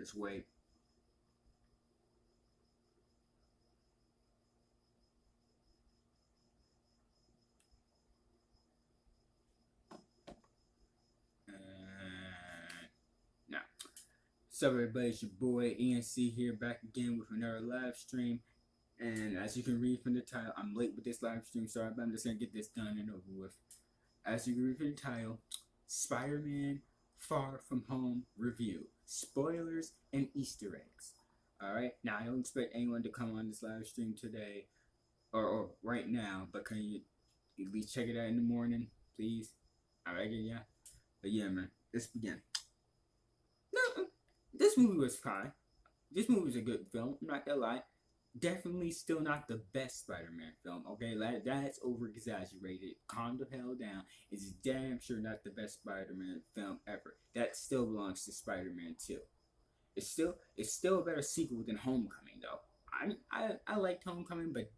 Just wait. Now, what's up, everybody? It's your boy E.N.C here, back again with another live stream. And as you can read from the title, I'm late with this live stream, sorry, but I'm just gonna get this done and over with. As you can read from the title, Spider-Man Far From Home review, spoilers and Easter eggs. All right. Now I don't expect anyone to come on this live stream today or right now, but can you at least check it out in the morning, please? All right, yeah. But yeah, man, let's begin. No, this movie was fine. This movie was a good film. I'm not gonna lie. Definitely still not the best Spider-Man film. Okay, that's over exaggerated. Calm the hell down. It's damn sure not the best Spider-Man film ever. That still belongs to Spider-Man 2. It's still a better sequel than Homecoming though. I liked Homecoming, but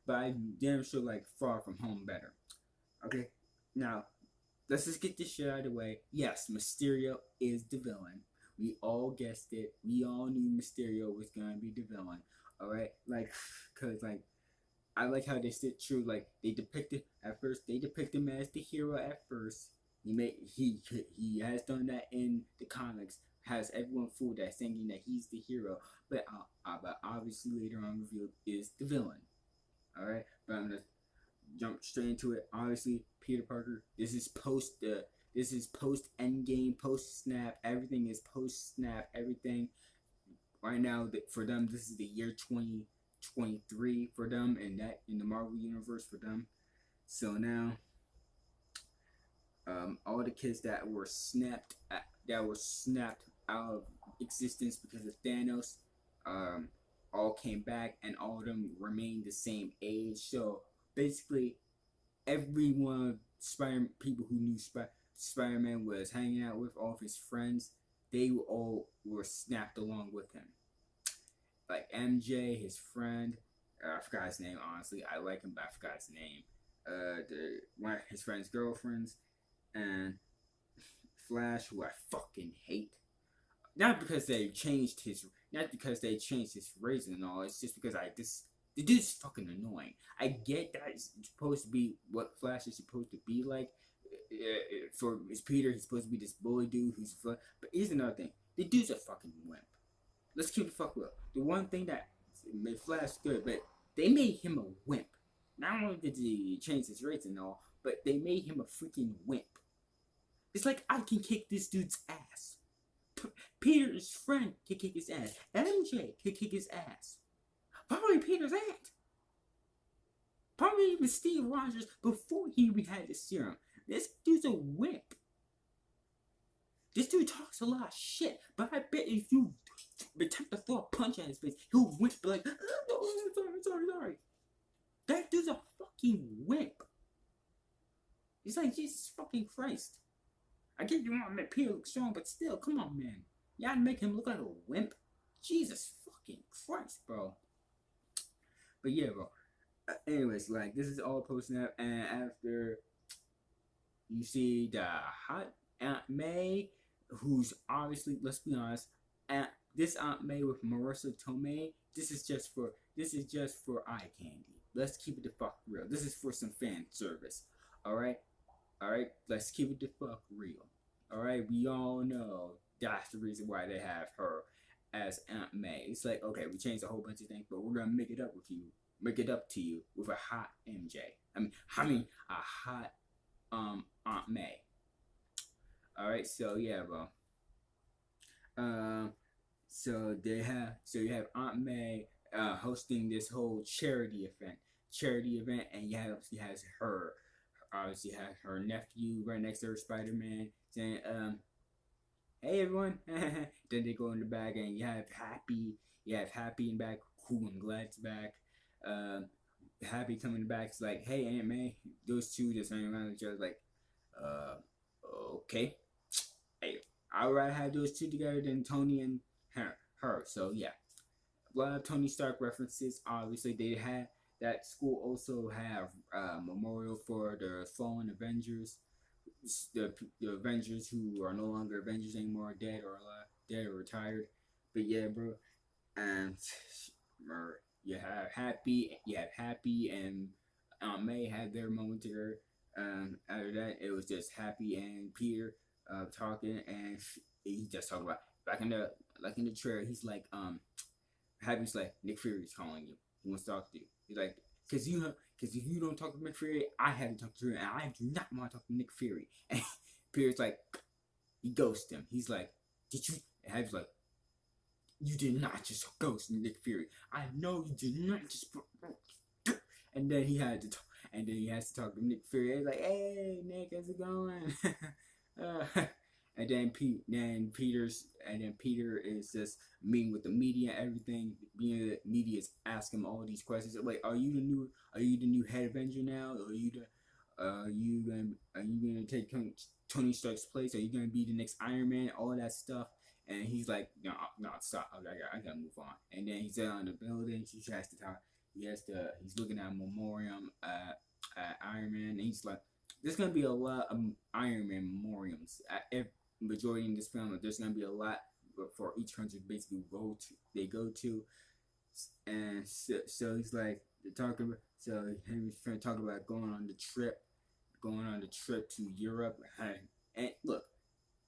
I damn sure like Far From Home better. Okay, now let's just get this shit out of the way. Yes, Mysterio is the villain. We all guessed it. We all knew Mysterio was gonna be the villain. All right, cause I like how they stayed true. Like they depicted at first, they depict him as the hero at first. He has done that in the comics. Has everyone fooled that, thinking that he's the hero, but obviously later on revealed is the villain. All right, but I'm gonna jump straight into it. Obviously, Peter Parker. This is post Endgame, post Snap. Everything is post Snap. Everything right now for them. This is the year 2023 for them, and that in the Marvel universe for them. So now, all the kids that were snapped out of existence because of Thanos, um, all came back, and all of them remained the same age. So basically, everyone people who knew Spider-Man was hanging out with, all of his friends, they all were snapped along with him. Like MJ, his friend, I forgot his name. Honestly, I like him, but I forgot his name. One of his friend's girlfriends, and Flash, who I fucking hate. Not because they changed his race and all. It's just because the dude's fucking annoying. I get that it's supposed to be what Flash is supposed to be like. For his Peter, he's supposed to be this bully dude who's fun. But here's another thing: the dude's a fucking wimp. Let's keep the fuck real. The one thing that made Flash good, but they made him a wimp. Not only did they change his race and all, but they made him a freaking wimp. It's like I can kick this dude's ass. Peter's friend can kick his ass. MJ can kick his ass. Probably Peter's aunt. Probably even Steve Rogers before he even had the serum. This dude's a wimp. This dude talks a lot of shit, but I bet if you attempt to throw a punch at his face, he'll wimp like, oh, sorry. That dude's a fucking wimp. He's like, Jesus fucking Christ. I get you want to make Peter look strong, but still, come on, man. You gotta make him look like a wimp. Jesus fucking Christ, bro. But yeah, bro. Anyways, like, this is all post-snap, and after you see the hot Aunt May, who's obviously, let's be honest, this Aunt May with Marissa Tomei, this is just for eye candy. Let's keep it the fuck real. This is for some fan service. Alright? Let's keep it the fuck real. Alright? We all know that's the reason why they have her as Aunt May. It's like, okay, we changed a whole bunch of things, but we're gonna make it up to you with a hot MJ. I mean a hot Aunt May. Alright, so yeah, bro. So you have Aunt May hosting this whole charity event, and she has her obviously has her nephew right next to her, Spider-Man, saying hey everyone. Then they go in the back, and you have Happy in the back. Cool and Glad's back. Happy coming back. It's like, hey Aunt May. Those two just hanging around each other like, okay. Hey, I'd rather have those two together than Tony and her. So yeah, a lot of Tony Stark references. Obviously, they had that school also have memorial for the fallen Avengers, the Avengers who are no longer Avengers anymore, dead or alive, dead or retired. But yeah, bro. And you have Happy and May had their moment together. After that, it was just Happy and Peter talking, and he just talking about back in the like in the trailer. He's like, Happy's like, Nick Fury's calling you. He wants to talk to you. He's like, because if you don't talk to Nick Fury, I haven't talked to him, and I do not want to talk to Nick Fury. And Peter's like, he ghosts him. He's like, did you? And Happy's like, you did not just ghost Nick Fury. I know you did not just. And then he had to, and then he has to talk to Nick Fury. He's like, "Hey, Nick, how's it going?" And then Peter is just meeting with the media and everything. The media is asking him all these questions. Like, are you the new head Avenger now? Are you gonna take Tony Stark's place? Are you gonna be the next Iron Man? All that stuff. And he's like, no, stop. I gotta move on. And then he's out in the building. She tries to talk. He's looking at a memoriam at Iron Man. And he's like, there's going to be a lot of Iron Man memoriams. Majority in this film, there's going to be a lot for each country basically they go to. And so he's like, Henry's trying to talk about going on the trip to Europe. And look,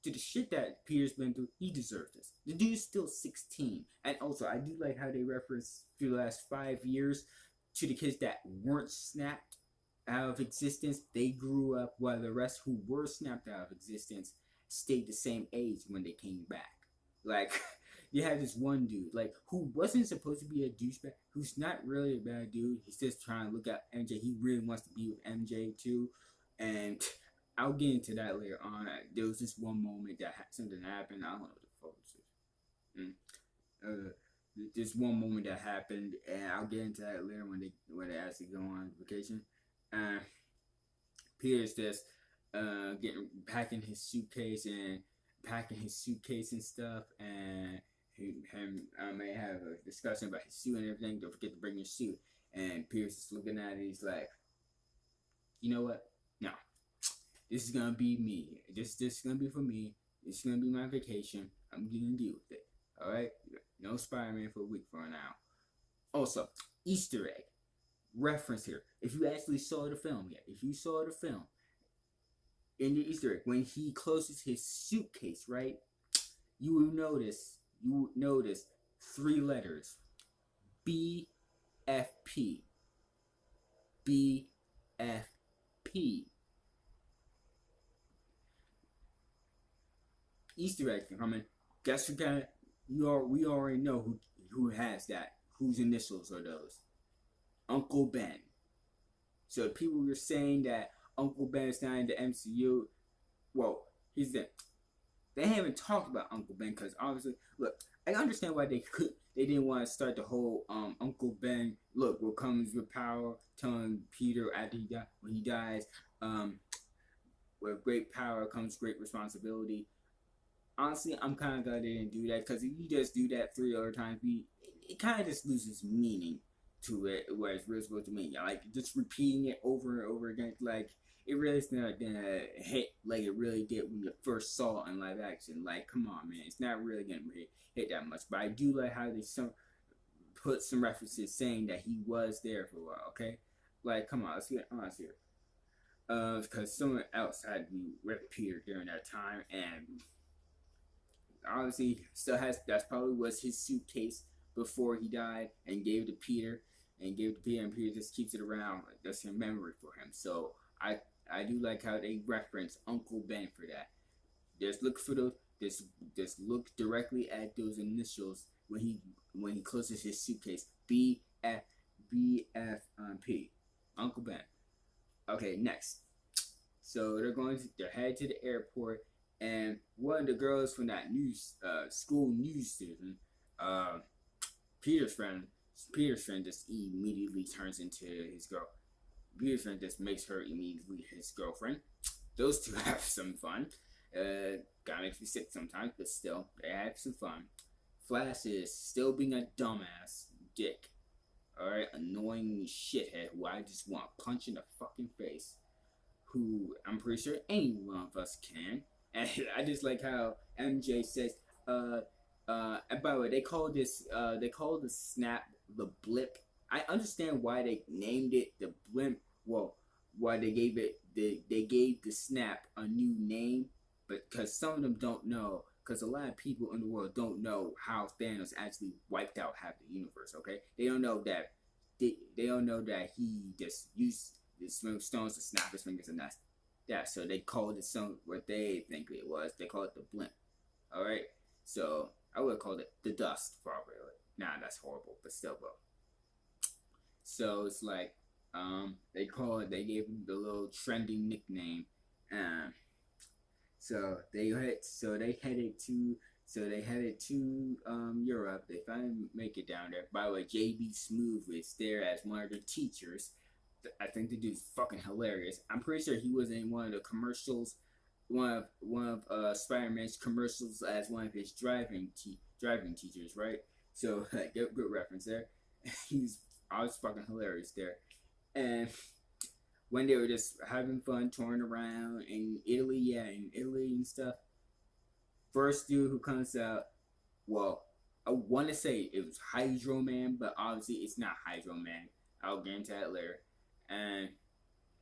to the shit that Peter's been through, he deserves this. The dude's still 16. And also, I do like how they reference through the last 5 years to the kids that weren't snapped out of existence. They grew up while the rest who were snapped out of existence stayed the same age when they came back. Like, you had this one dude, like, who wasn't supposed to be a douchebag, who's not really a bad dude. He's just trying to look at MJ. He really wants to be with MJ, too. And I'll get into that later on. There was this one moment that something happened. I don't know what the fuck this is. This one moment that happened, and I'll get into that later when they actually go on vacation. Peter's just packing his suitcase and stuff, and him may have a discussion about his suit and everything. Don't forget to bring your suit. And Peter's just looking at it. He's like, you know what? No. This is gonna be me. This is gonna be for me. This is gonna be my vacation. I'm gonna deal with it. Alright? No Spider-Man for a week from now. Also, Easter egg. Reference here. If you actually saw the film yet, in the Easter egg, when he closes his suitcase, right? You would notice 3 letters. BFP. BFP. Easter egg coming. Guess who got it? We already know who has that. Whose initials are those? Uncle Ben. So people were saying that Uncle Ben is not in the MCU. Well, they haven't talked about Uncle Ben because obviously, look, I understand why they didn't want to start the whole Uncle Ben. Look, what comes with power? Telling Peter when he dies, with great power comes great responsibility. Honestly, I'm kind of glad they didn't do that because if you just do that 3 other times, it kind of just loses meaning to it, what it's really supposed to mean. Like, just repeating it over and over again, like, it really is not gonna hit like it really did when you first saw it in live action. Like, come on, man, it's not really gonna hit that much. But I do like how they put some references saying that he was there for a while. Okay, like, come on, let's get honest here. Because someone else had to be with Peter during that time, and obviously that's probably was his suitcase before he died, and gave it to Peter, and Peter just keeps it around. That's a memory for him. So I do like how they reference Uncle Ben for that. Just look for those. Just look directly at those initials when he closes his suitcase. BFP. Uncle Ben. Okay, next. So they're headed to the airport, and one of the girls from that school news station, Peter's friend just immediately turns into his girl. Peter's friend just makes her immediately his girlfriend. Those two have some fun. Kinda makes me sick sometimes, but still, they have some fun. Flash is still being a dumbass dick. Alright, annoying shithead who I just want to punch in the fucking face. Who I'm pretty sure any one of us can. And I just like how MJ says, And by the way, they call the snap the blip. I understand why they named it the blimp. Well, why they gave the snap a new name, but because some of them don't know, because a lot of people in the world don't know how Thanos actually wiped out half the universe. Okay, they don't know that they don't know that he just used the stones to snap his fingers, and that's that. So they called it some what they think it was. They call it the blimp. All right. So I would call it the dust, probably. Nah, that's horrible, but still, bro. So it's like, they gave him the little trending nickname. Um, so they headed to, Europe. They finally make it down there. By the way, JB Smooth is there as one of the teachers. I think the dude's fucking hilarious. I'm pretty sure he was in one of the commercials, one of Spider-Man's commercials as one of his driving teachers, right? So good reference there. He's I was fucking hilarious there. And when they were just having fun touring around in Italy, in Italy and stuff. First dude who comes out, well, I want to say it was Hydro Man, but obviously it's not Hydro Man. I'll get into that later. And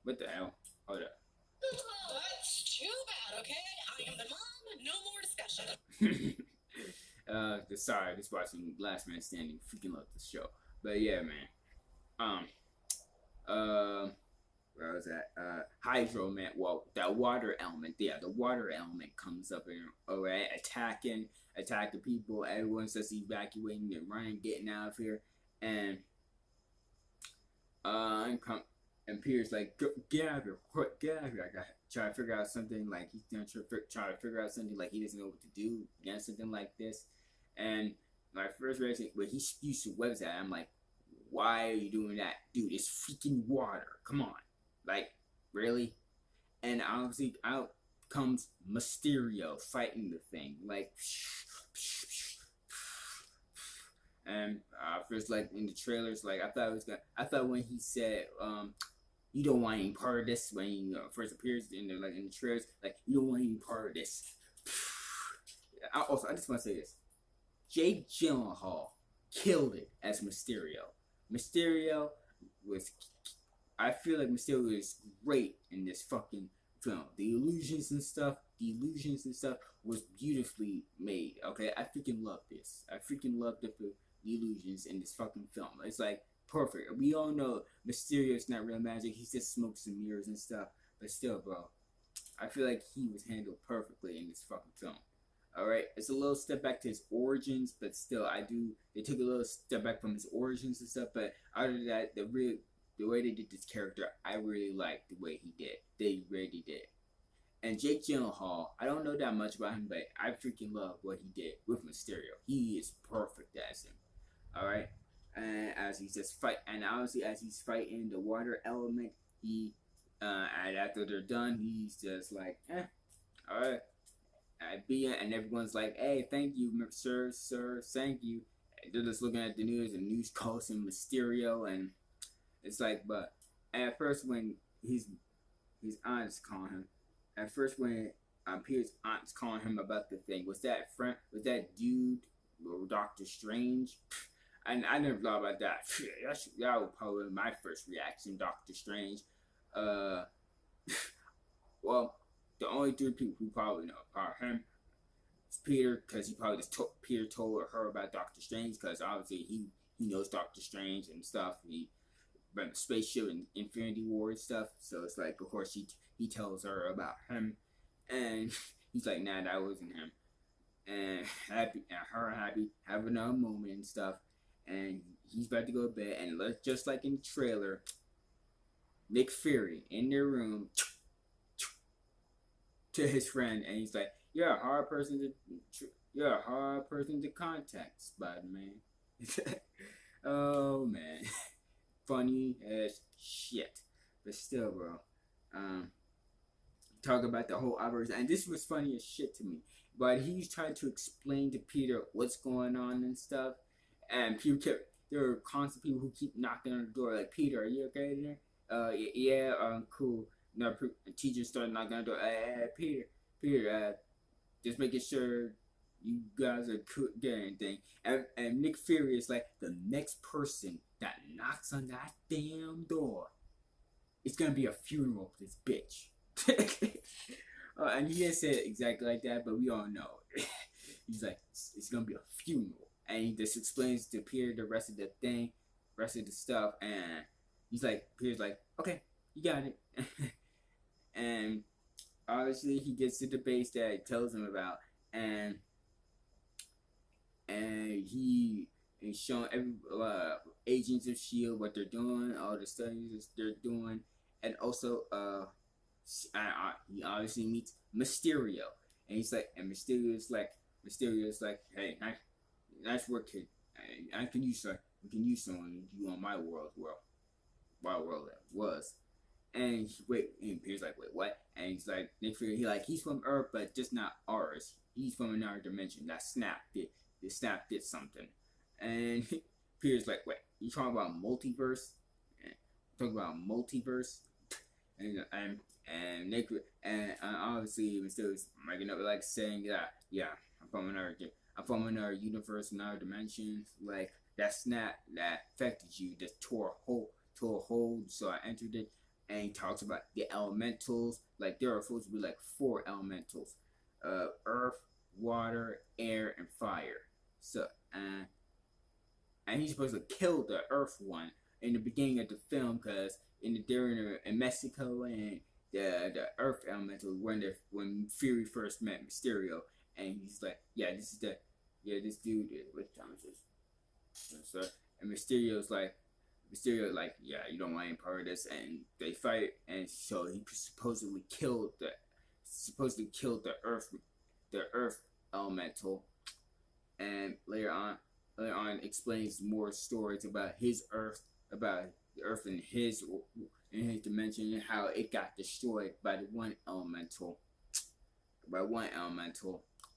what the hell? Hold up. That's too bad, okay? I am the mom, no more discussion. Sorry, just watching Last Man Standing. Freaking love this show. But yeah, man. Um, where was that? Hydro Man. Well, that water element. Yeah, the water element comes up and alright, attacking people. Everyone's just evacuating and running, getting out of here, and and Peter's like, get out of here, quick, get out of here. I got try to figure out something like he's gonna try to figure out something like he doesn't know what to do against something like this. And my first reaction, when he used to webs that, I'm like, why are you doing that, dude? It's freaking water. Come on, like really? And obviously out comes Mysterio fighting the thing, like. And first, like in the trailers, like I thought when he said, you don't want any part of this, when he first appears in the trailers, like you don't want any part of this. I just want to say this: Jake Gyllenhaal killed it as Mysterio. Mysterio was, I feel like Mysterio is great in this fucking film. The illusions and stuff was beautifully made. Okay, I freaking love this. I freaking love the illusions in this fucking film. It's like perfect. We all know Mysterio's not real magic. He's just smokes and mirrors and stuff. But still, bro, I feel like he was handled perfectly in this fucking film. All right, it's a little step back to his origins, but still, they took a little step back from his origins and stuff. But other than that, the way they did this character, I really liked the way he did. They really did. And Jake Gyllenhaal, I don't know that much about him, but I freaking love what he did with Mysterio. He is perfect as him. All right, and as he's just and obviously as he's fighting the water element, and after they're done, he's just like, all right. And everyone's like, hey, thank you, sir, thank you. And they're just looking at the news, and the news calls him Mysterio, and it's like, but at first when his aunt's calling him, at first when Peter's aunt's calling him about the thing, was that dude or Doctor Strange? And I never thought about that. That was probably my first reaction, Doctor Strange. Well, the only three people who probably know are him, it's Peter, because Peter told her about Doctor Strange, because obviously he knows Doctor Strange and stuff. He ran the spaceship in Infinity War and stuff. So it's like, of course, he tells her about him, and he's like, nah, that wasn't him. And happy, having a moment and stuff. And he's about to go to bed, and just like in the trailer, Nick Fury in their room to his friend, and he's like, "You're a hard person to contact, Spider-Man." Oh man, funny as shit, but still, bro. Talk about the whole operation, and this was funny as shit to me. But he's trying to explain to Peter what's going on and stuff, and there are constant people who keep knocking on the door, like, Peter, are you okay in there? Yeah, cool. No, the teacher started knocking on the door. Peter, just making sure You guys are getting anything. And Nick Fury is like, the next person that knocks on that damn door, it's gonna be a funeral for this bitch. And he didn't say it exactly like that, but we all know. He's like, it's gonna be a funeral. And he just explains to Peter the rest of the thing, rest of the stuff, and he's like, Peter's like, okay, you got it. And obviously he gets to the base that it tells him about, and he is showing every agents of Shield what they're doing, all the studies they're doing, and also he obviously meets Mysterio, and he's like, and Mysterio's like, hey, nice work, kid. I can use someone you on my world, that was. And Peter's like, wait, what? And he's like, Nick Fury, he's from Earth, but just not ours. He's from another dimension. That Snap did something. And Peter's like, wait, you talking about multiverse? Talking about multiverse? And Nick and obviously Mysterio's making up, like saying that, yeah, I'm from another universe, another dimension. Like that snap that affected you, just tore a hole. So I entered it. And he talks about the elementals. Like there are supposed to be like 4 elementals: earth, water, air, and fire. So and he's supposed to kill the earth one in the beginning of the film, because they're in Mexico, and the earth elemental when Fury first met Mysterio, and he's like, this dude. What time is this? So, and Mysterio, yeah, you don't want any part of this, and they fight, and so he supposedly killed the earth elemental, and later on explains more stories about his Earth, about the Earth in his dimension, and how it got destroyed by one elemental.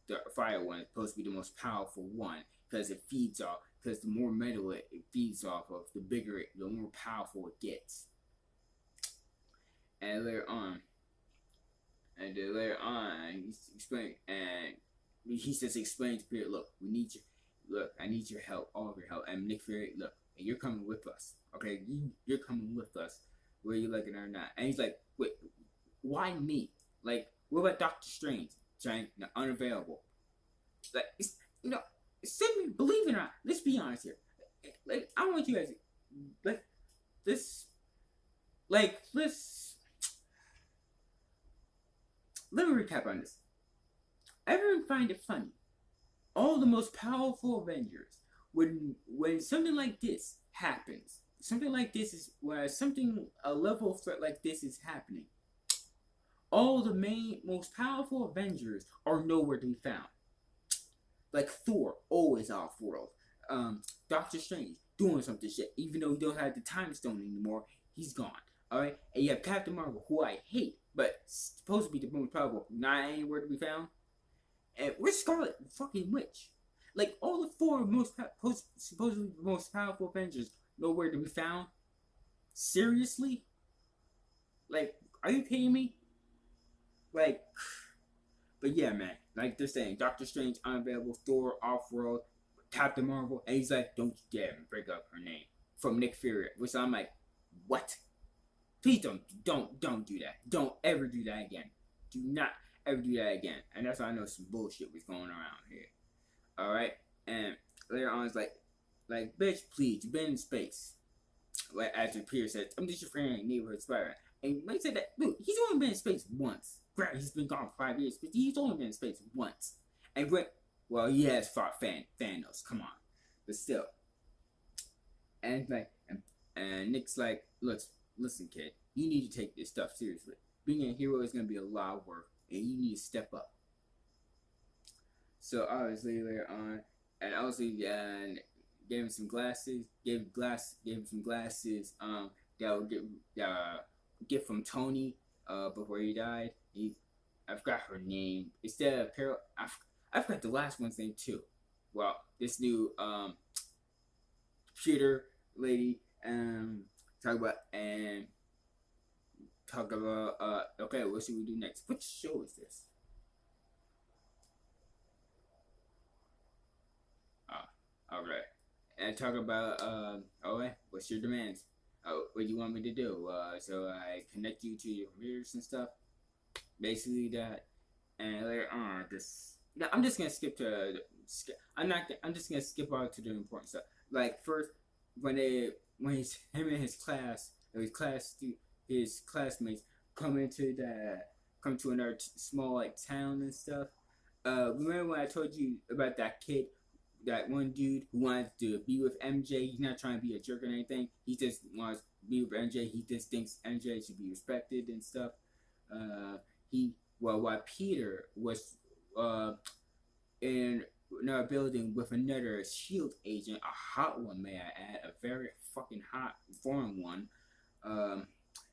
The fire one is supposed to be the most powerful one, because the more metal it feeds off of, the more powerful it gets. And later on, he just explains to Peter, look, I need your help, all of your help. And Nick Fury, look, and you're coming with us, okay? You're coming with us, whether you like it or not. And he's like, wait, why me? Like, what about Doctor Strange? Unavailable. Like, believe it or not, let's be honest here. Like, I want you guys, let me recap on this. Everyone find it funny. All the most powerful Avengers, when something like this happens, a level of threat like this is happening, all the most powerful Avengers are nowhere to be found. Like Thor, always off world. Doctor Strange doing something shit, even though he don't have the time stone anymore, he's gone. Alright? And you have Captain Marvel, who I hate, but supposed to be the most powerful, not anywhere to be found. And where's Scarlet fucking Witch? Like, all the 4 supposedly the most powerful Avengers, nowhere to be found? Seriously? Like, are you kidding me? Like, but yeah, man. Like they're saying, Doctor Strange unavailable, Thor off-world, Captain Marvel, and he's like, don't you dare break up her name. From Nick Fury, which I'm like, what? Please don't do that. Don't ever do that again. Do not ever do that again. And that's why I know some bullshit was going around here. Alright? And later on it's like, bitch, please, you've been in space. Like after Peter said, I'm just your friend, neighborhood Spider-Man. And Mike said that, dude, he's only been in space once. Right, he's been gone for 5 years, but he's only been in space once. And well, he has fought Thanos, come on. But still. And and Nick's like, listen, kid, you need to take this stuff seriously. Being a hero is going to be a lot of work, and you need to step up. So obviously later on, and obviously gave him some glasses, gave him some glasses that would get from Tony before he died. I forgot her name. Instead of Carol, I forgot the last one's name too. Well, this new computer lady talk about okay, what should we do next? Which show is this? and talk about what's your demands? What do you want me to do? So I connect you to your computers and stuff. Basically that, and later on, this. No, I'm just gonna skip to. I'm not. I'm just gonna skip out to the important stuff. Like first, when he's him and his classmates come into come to another small like town and stuff. Remember when I told you about that kid, that one dude who wants to be with MJ? He's not trying to be a jerk or anything. He just wants to be with MJ. He just thinks MJ should be respected and stuff. He while Peter was in another building with another shield agent, a hot one, may I add, a very fucking hot foreign one. Um,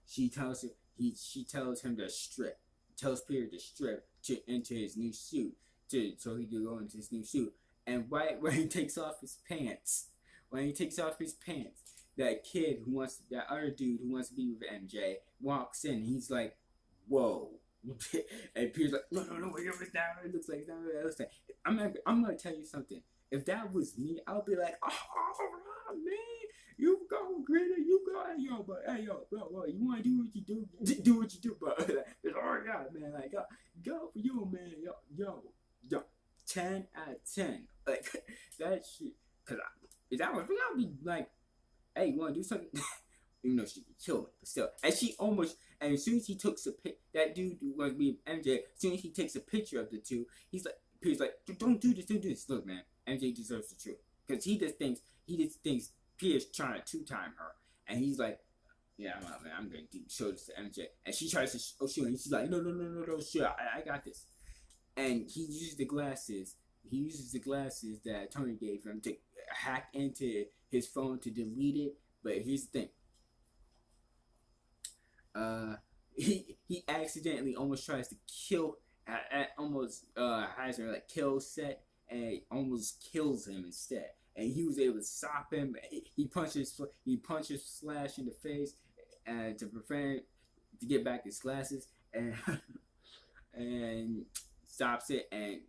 she tells him to strip, tells Peter to strip to into his new suit, so he can go into his new suit. And right when he takes off his pants, that other dude who wants to be with MJ walks in. He's like, "Whoa." And Peter's like, no, it was that. It looks like that. I'm gonna tell you something. If that was me, I'll be like, oh man, you go, Greta, you go, hey yo, bro, you wanna do what you do what you do, bro. It's all I got, man. Like, go for you, man. Yo, 10 out of 10. Like that shit. Cause if that was me, I'll be like, hey, you wanna do something? Even though she could kill me, but still. And as soon as he took that dude who wants to be MJ, as soon as he takes a picture of the two, Peter's like, don't do this. Look, man, MJ deserves the truth. Because he just thinks Peter's trying to two-time her. And he's like, yeah, I'm out, man. I'm going to show this to MJ. And she tries to show him. And she's like, no, shit, I got this. And he uses the glasses. That Tony gave him to hack into his phone to delete it. But here's the thing. He accidentally almost tries to kill, almost has her like kill Set, and almost kills him instead. And he was able to stop him. He punches Slash in the face, to prevent to get back his glasses, and and stops it. And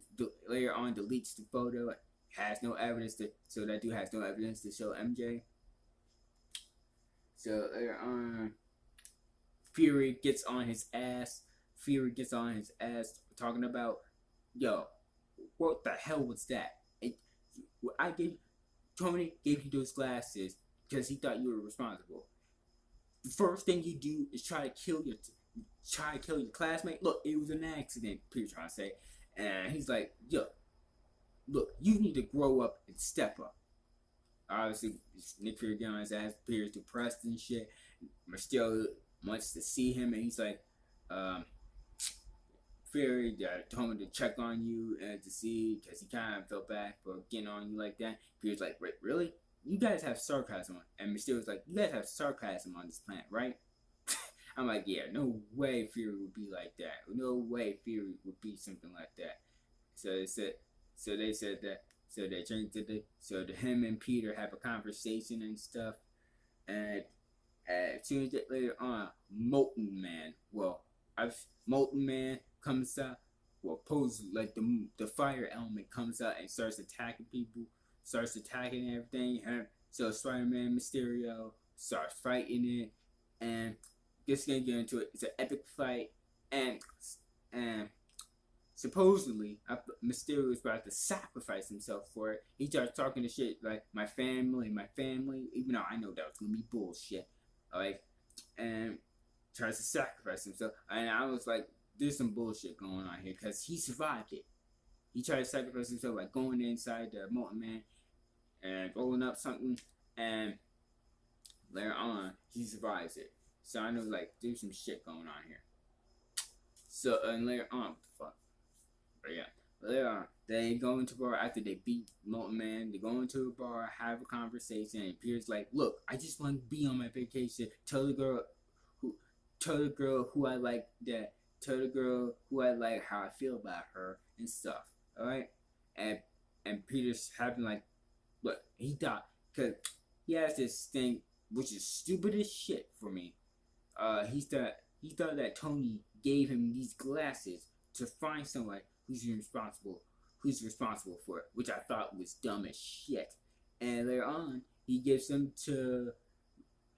later on deletes the photo. Has no evidence so that dude has no evidence to show MJ. So later on, Fury gets on his ass, talking about, yo, what the hell was that? Tony gave you those glasses because he thought you were responsible. The first thing you do is try to kill your classmate. Look, it was an accident, Peter's trying to say. And he's like, yo, look, you need to grow up and step up. Obviously, Nick Fury getting on his ass. Peter's depressed and shit. Mysterio wants to see him, and he's like, Fury told me to check on you and to see, because he kind of felt bad for getting on you like that. Fury's like, wait, really? You guys have sarcasm. And Mysterio's like, you guys have sarcasm on this planet, right? I'm like, yeah, no way Fury would be like that. No way Fury would be something like that. So they said that. So they changed it. So him and Peter have a conversation and stuff. And as soon as later on, Molten Man comes out. Well, poses like the fire element comes out and starts attacking people, and everything. And so Spider-Man, Mysterio starts fighting it, and just gonna get into it. It's an epic fight, and supposedly Mysterio is about to sacrifice himself for it. He starts talking to shit like my family, even though I know that was gonna be bullshit. Like, and tries to sacrifice himself, and I was like, there's some bullshit going on here, because he survived it. He tried to sacrifice himself by going inside the Molten Man and rolling up something, and later on he survives it. So I know, like, there's some shit going on here. So, and later on, but yeah, later on, they go into a bar after they beat Molten Man. They go into a bar, have a conversation, and Peter's like, look, I just want to be on my vacation. Tell the girl who I like how I feel about her and stuff. Alright? And Peter's having like, look, he thought, because he has this thing, which is stupid as shit for me. He thought that Tony gave him these glasses to find someone who's responsible for it, which I thought was dumb as shit. and later on he gives them to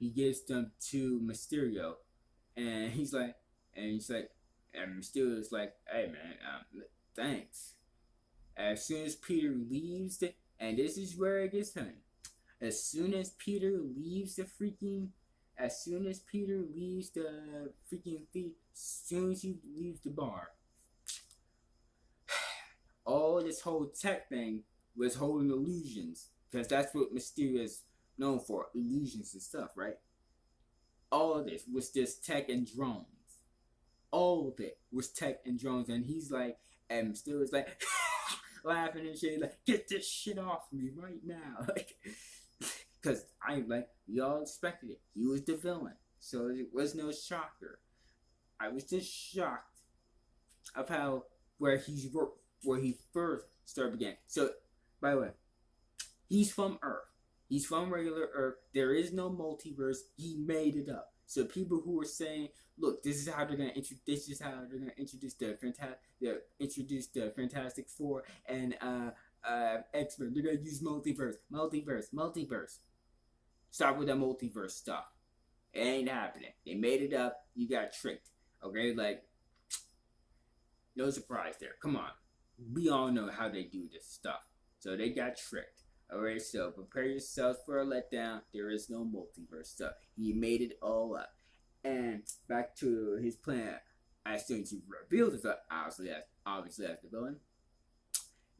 Mysterio, and and Mysterio's like, hey man, thanks. As soon as Peter leaves and this is where it gets funny. As soon as Peter leaves the freaking, as soon as Peter leaves the freaking as soon as he leaves the bar, all this whole tech thing was holding illusions because that's what Mysterio is known for, illusions and stuff, right? All of this was just tech and drones. All of it was tech and drones, and he's like, and Mysterio's like laughing and shit, like, get this shit off me right now, like, because we all expected it. He was the villain, so it was no shocker. I was just shocked of how where he first started began. So, by the way, he's from Earth. He's from regular Earth. There is no multiverse. He made it up. So people who are saying, "Look, this is how they're gonna introduce the Fantastic Four and X-Men. They're gonna use multiverse. Stop with that multiverse stuff. It ain't happening. They made it up. You got tricked. Okay, like no surprise there. Come on, we all know how they do this stuff. So they got tricked. Alright, so prepare yourselves for a letdown. There is no multiverse stuff. He made it all up. And back to his plan. As soon as he revealed it, obviously as the villain,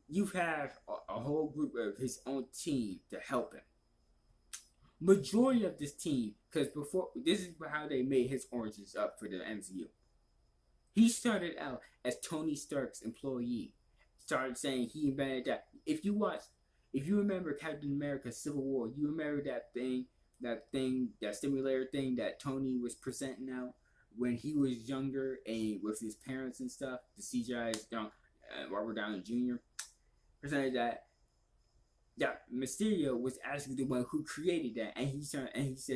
you have a whole group of his own team to help him. Majority of this team, because before this is how they made his origins up for the MCU. He started out as Tony Stark's employee. Started saying he invented that. If you remember Captain America Civil War, you remember that simulator thing that Tony was presenting out when he was younger and with his parents and stuff, the CGI's Robert Downey Jr. presented that. Yeah, Mysterio was actually the one who created that, and he said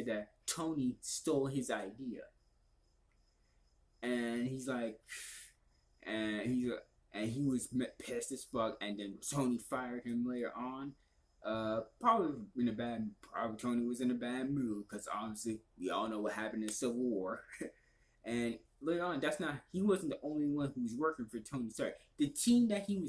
that Tony stole his idea. And he was pissed as fuck, and then Tony fired him later on. Probably Tony was in a bad mood because obviously we all know what happened in Civil War. And later on, he wasn't the only one who was working for Tony Stark. The team that he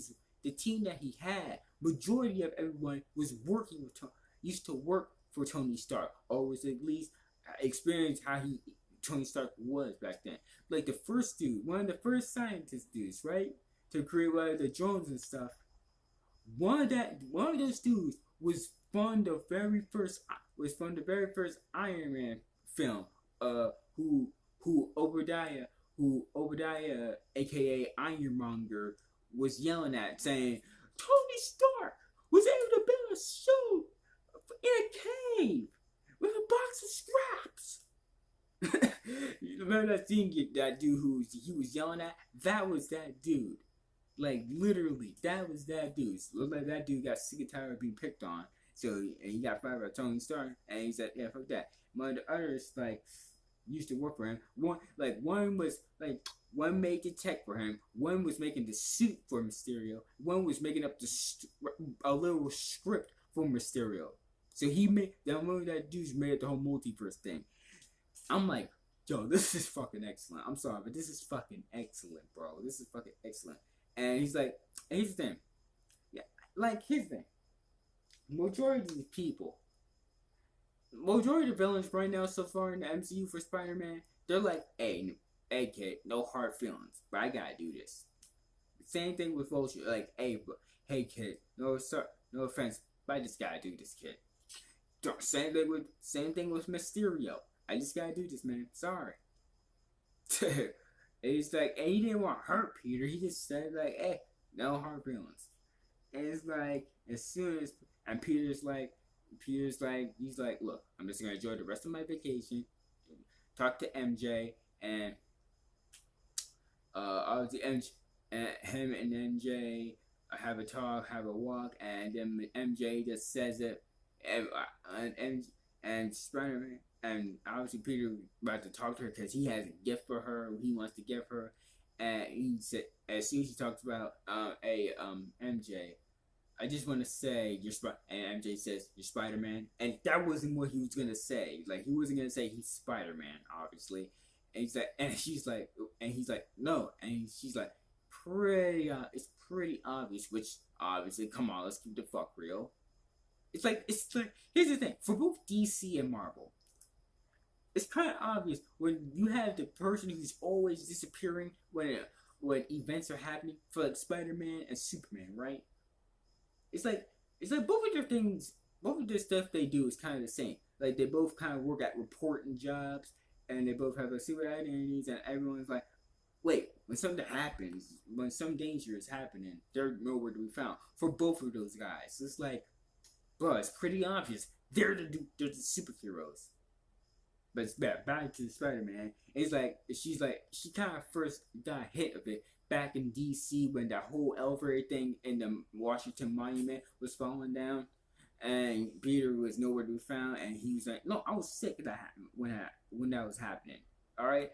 had, majority of everyone was working with used to work for Tony Stark, or was at least experienced how Tony Stark was back then. Like the first dude, one of the first scientist dudes, right? To create one of the drones and stuff. One of those dudes was from the very first Iron Man film. Who Obadiah, aka Ironmonger, was yelling at, saying Tony Stark was able to build a suit in a cave with a box of scraps. You remember that scene? That dude who he was yelling at? That was that dude. Like literally, that was that dude. So looked like that dude got sick and tired of being picked on. So he got fired by Tony Stark, and he said, "Yeah, fuck that." One of the others used to work for him. One made the tech for him. One was making the suit for Mysterio. One was making up a little script for Mysterio. So one of that dudes made up the whole multiverse thing. I'm like, yo, this is fucking excellent. I'm sorry, but this is fucking excellent, bro. This is fucking excellent. And he's like, here's the thing. Yeah, here's the thing. Majority of the villains right now so far in the MCU for Spider-Man, they're like, hey kid, no hard feelings, but I gotta do this. Same thing with Vulture, like, hey kid, no offense, but I just gotta do this, kid. Same thing with Mysterio. I just gotta do this, man. Sorry. It's like, and he didn't want to hurt Peter. He just said like, hey, no hard feelings. And it's like, as soon as, and Peter's like, he's like, look, I'm just gonna enjoy the rest of my vacation, talk to MJ, and obviously him and MJ have a talk, have a walk, and then MJ just says it, and Spider-Man, and obviously Peter about to talk to her because he has a gift for her. He wants to give her, and he said as soon as he talks about MJ, I just want to say and MJ says you're Spider-Man, and that wasn't what he was gonna say. Like he wasn't gonna say he's Spider-Man, obviously. And he's like, and she's like, and he's like, no, and she's like, it's pretty obvious. Which obviously, come on, let's keep the fuck real. It's like here's the thing for both DC and Marvel. It's kind of obvious when you have the person who's always disappearing when events are happening for like Spider-Man and Superman, right? It's like both of their things, both of their stuff they do is kind of the same. Like they both kind of work at reporting jobs, and they both have a secret identities, and everyone's like, wait, when something happens, when some danger is happening, they're nowhere to be found for both of those guys. So it's like, bro, it's pretty obvious they're the superheroes. But it's back to Spider-Man. It's like she kind of first got hit of it back in DC when that whole elevator thing in the Washington Monument was falling down, and Peter was nowhere to be found, and he was like, "No, I was sick of that when that was happening." All right,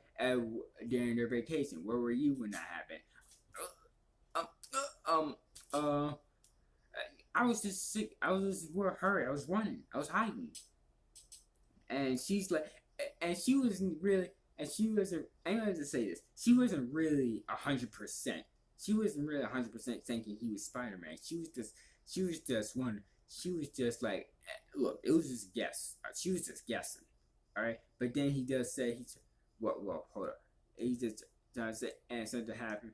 during their vacation, where were you when that happened? Um, uh, I was just sick. I was just hurry. I was running. I was hiding, and she's like, and she wasn't really, and she wasn't. I wanted to say this. She wasn't really 100%. She wasn't really 100% thinking he was Spider-Man. She was just one. She was just like, look, it was just guess. She was just guessing. All right, but then he does say he's, well, hold up. He just does say, and something happened,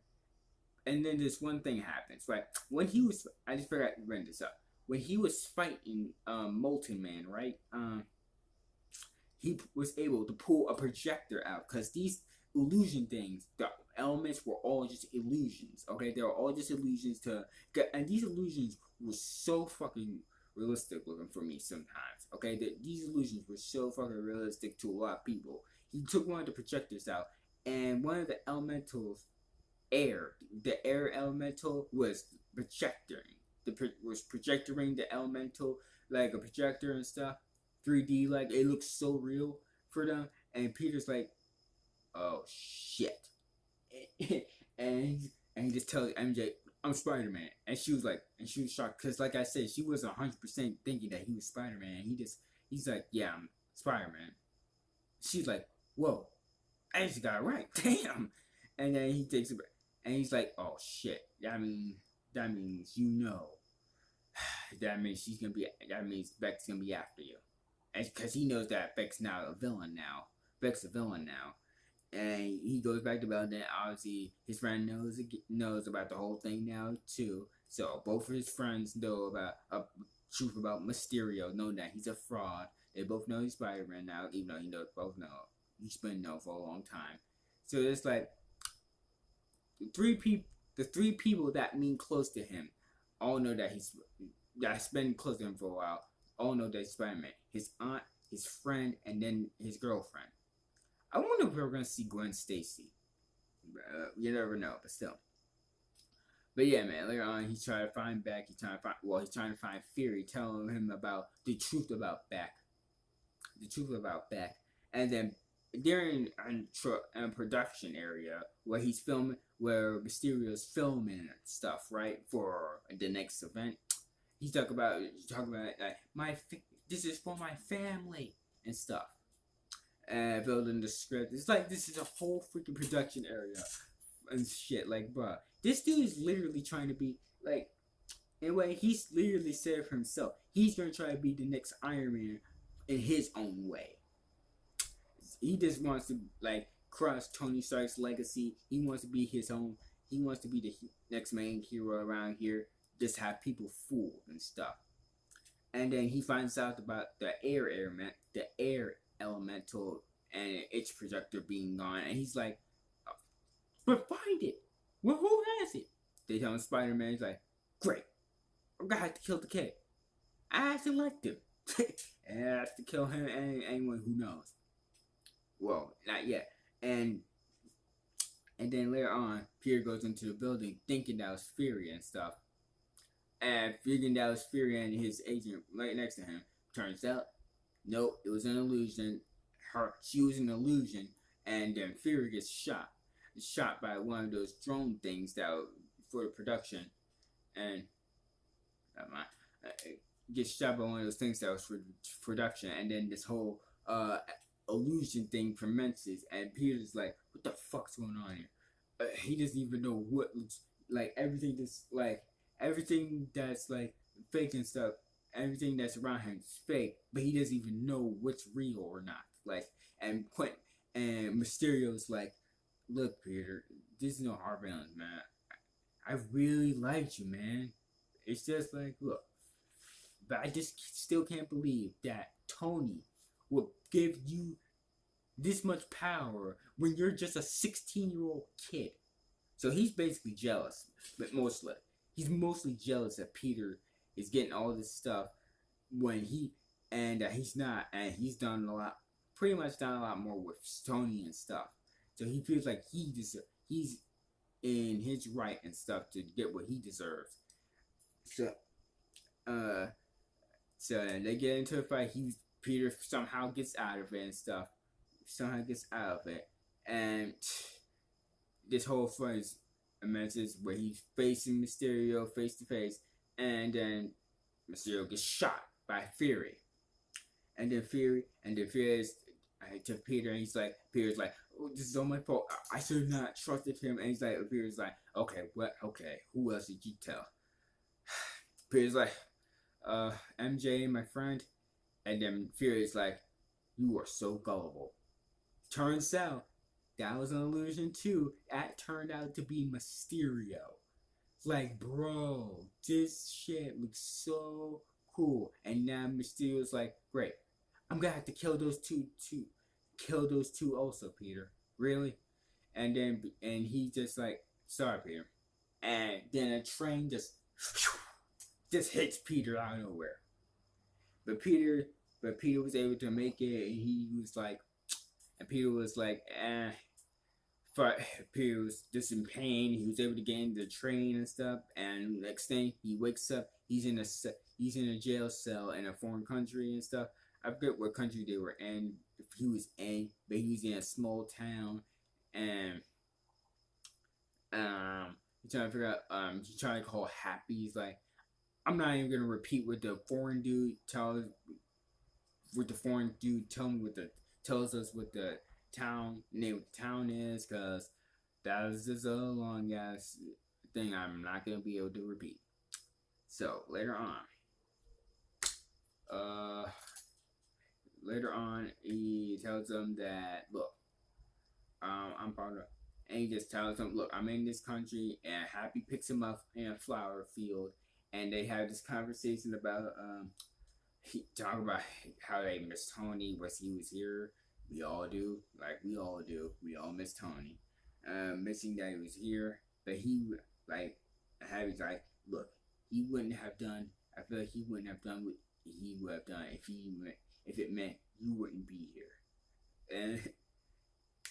and then this one thing happens, right? When he was, I just forgot to bring this up. When he was fighting Molten Man, right? He was able to pull a projector out because these illusion things, the elements were all just illusions. Okay, they were all just illusions and these illusions were so fucking realistic looking for me sometimes. Okay, these illusions were so fucking realistic to a lot of people. He took one of the projectors out, and one of the elementals, the air elemental was projecting. Was projectoring the elemental like a projector and stuff. 3D, like it looks so real for them. And Peter's like, "Oh shit," and he just tells MJ, "I'm Spider-Man," and she was shocked because, like I said, she was 100% thinking that he was Spider-Man. He's like, "Yeah, I'm Spider-Man." She's like, "Whoa, I just got it right, damn!" And then he takes it, and he's like, "Oh shit, that means that means Beck's gonna be after you." Because he knows that Beck's now a villain now. Beck's a villain now, and he goes back to Belden. Obviously, his friend knows about the whole thing now too. So both of his friends know about truth about Mysterio, knowing that he's a fraud. They both know he's Spider-Man now, even though he's been known for a long time. So it's like the three people that mean close to him, all know that's been close to him for a while. All know that Spider-Man. His aunt, his friend, and then his girlfriend. I wonder if we're gonna see Gwen Stacy. You never know, but still. But yeah, man. Later on, he's trying to find Beck. He's trying to find Fury, telling him about the truth about Beck. And then during a production area where he's filming, where Mysterio's filming and stuff, right, for the next event. He's talking about like this is for my family and stuff. And building the script. It's like this is a whole freaking production area and shit. Like, bruh, this dude is literally trying to be like. Anyway, he's literally said for himself. He's gonna try to be the next Iron Man in his own way. He just wants to like cross Tony Stark's legacy. He wants to be his own. He wants to be the next main hero around here. Just have people fooled and stuff. And then he finds out about the air elemental and its projector being gone, and he's like, "But find it. Well, who has it?" They tell him Spider-Man. He's like, "Great, I'm gonna have to kill the kid. I select him, and I have to kill him and anyone who knows." Well, not yet. And then later on, Peter goes into the building thinking that was Fury and stuff. And figuring that was Fury and his agent right next to him. Turns out, nope, it was an illusion. She was an illusion, and then Fury gets shot by one of those drone things that for the production. And gets shot by one of those things that was for production, and then this whole illusion thing commences, and Peter's like, "What the fuck's going on here?" He doesn't even know what looks like everything that's like fake and stuff. Everything that's around him is fake, but he doesn't even know what's real or not. Like, and Quint and Mysterio's like, "Look, Peter, this is no hard feelings, man. I really liked you, man. It's just like, look, but I just still can't believe that Tony would give you this much power when you're just a 16-year-old kid." So he's basically jealous, but he's mostly jealous that Peter is getting all this stuff when he's not, and he's done a lot, pretty much done a lot more with Tony and stuff. So he feels like he's in his right and stuff to get what he deserves. So uh so they get into a fight. Peter somehow gets out of it and stuff. Somehow gets out of it, and this whole fight is immense, where he's facing Mysterio face to face, and then Mysterio gets shot by Fury, and then Fury is to Peter, and Peter's like, "Oh, this is all my fault. I should have not trusted him." And Peter's like, "Okay, what? Okay, who else did you tell?" Peter's like, "MJ, my friend," and then Fury's like, "You are so gullible." Turns out that was an illusion too. That turned out to be Mysterio. It's like, bro, this shit looks so cool. And now Mysterio's like, great. I'm gonna have to kill those two also, Peter. Really? And he just like, sorry, Peter. And then a train just hits Peter out of nowhere. But Peter was able to make it, and Peter was like, eh. But Peter was just in pain. He was able to get into the train and stuff. And next thing, he wakes up. He's in a jail cell in a foreign country and stuff. I forget what country they were in. If he was in, but he was in a small town, and he's trying to figure out. He's trying to call Happy. He's like, I'm not even gonna repeat what the foreign dude tells. What the foreign dude tells us what the name of the town is, because that was just a long ass thing I'm not gonna be able to repeat. So uh, later on, he tells them that, look, I'm part of, and he just tells them, look, I'm in this country, and Happy picks him up in a flower field, and they have this conversation about he talk about how they miss Tony was he was here. We all do, we all do. We all miss Tony. Missing that he was here, but he like Happy's like, look, he wouldn't have done. I feel like he wouldn't have done what he would have done if it meant you wouldn't be here.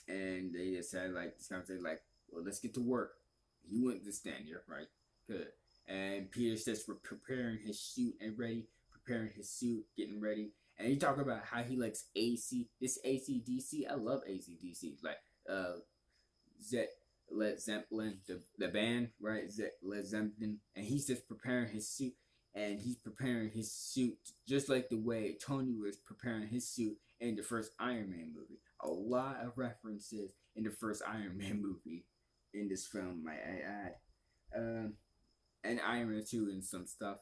And they just had like this conversation, like, well, let's get to work. He wouldn't just stand here, right? Good. And Peter says we're preparing his suit and ready, preparing his suit, getting ready. And he talk about how he likes AC/DC. I love AC/DC. Like Led Zeppelin, the band, right? Led Zeppelin, and he's just preparing his suit, and he's preparing his suit just like the way Tony was preparing his suit in the first Iron Man movie. A lot of references in the first Iron Man movie in this film, might I add. And Iron Man 2 and some stuff.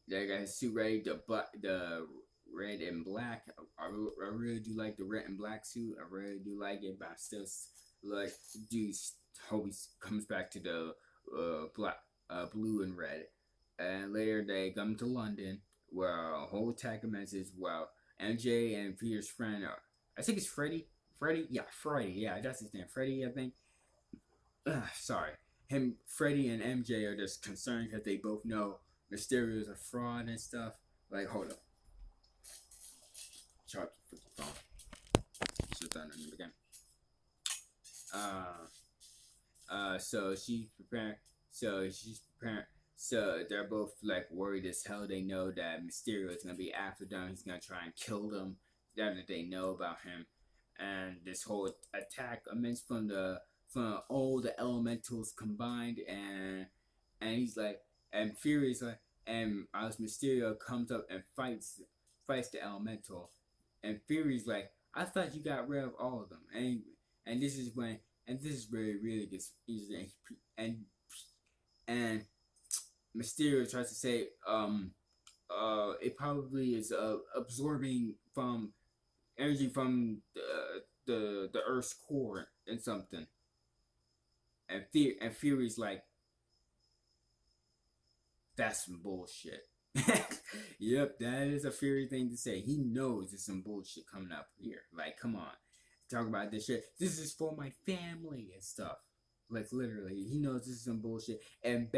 They got his suit ready, the red and black. I really do like the red and black suit. I really do like it, but I still like hope he comes back to the black, blue and red. And later they come to London, where a whole attack commences. Well, MJ and Peter's friend, I think it's Freddy. Yeah, Freddy. Yeah, that's his name. Freddy, I think. Sorry. Freddy and MJ are just concerned because they both know Mysterio is a fraud and stuff. Like, hold up. Charge the freaking phone. Shut down it again. So she's preparing. So they're both like worried as hell. They know that Mysterio is gonna be after them. He's gonna try and kill them. Now that they know about him, and this whole attack immense from all the elementals combined, and he's like, and Fury's like, and as Mysterio comes up and fights the Elemental, and Fury's like, I thought you got rid of all of them, and this is when, and this is where it really gets easy, and Mysterio tries to say, it probably is absorbing from energy from the Earth's core and something, and Fury's like, that's some bullshit. Yep, that is a Fury thing to say. He knows there's some bullshit coming up here. Like, come on, talk about this shit. This is for my family and stuff. Like, literally, he knows this is some bullshit. And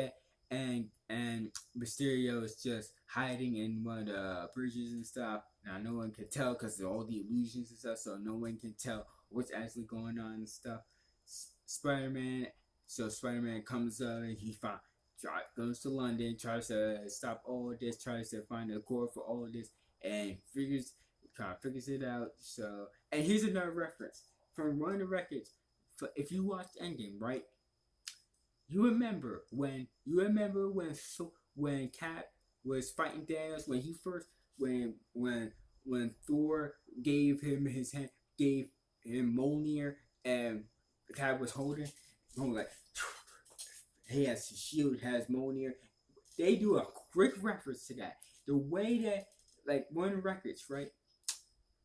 Mysterio is just hiding in one of the bridges and stuff. Now no one can tell because of all the illusions and stuff. So no one can tell what's actually going on and stuff. Spider-Man. So Spider-Man comes up and he goes to London, tries to stop all of this, tries to find a core for all of this, and figures it out. So, and here's another reference from one of the records. If you watched Endgame, right? You remember when Cap was fighting Thanos, when he first when Thor gave him his hand, gave him Mjolnir, and Cap was holding like, he has his shield, has Mjolnir. They do a quick reference to that. The way that, like, one of the records, right?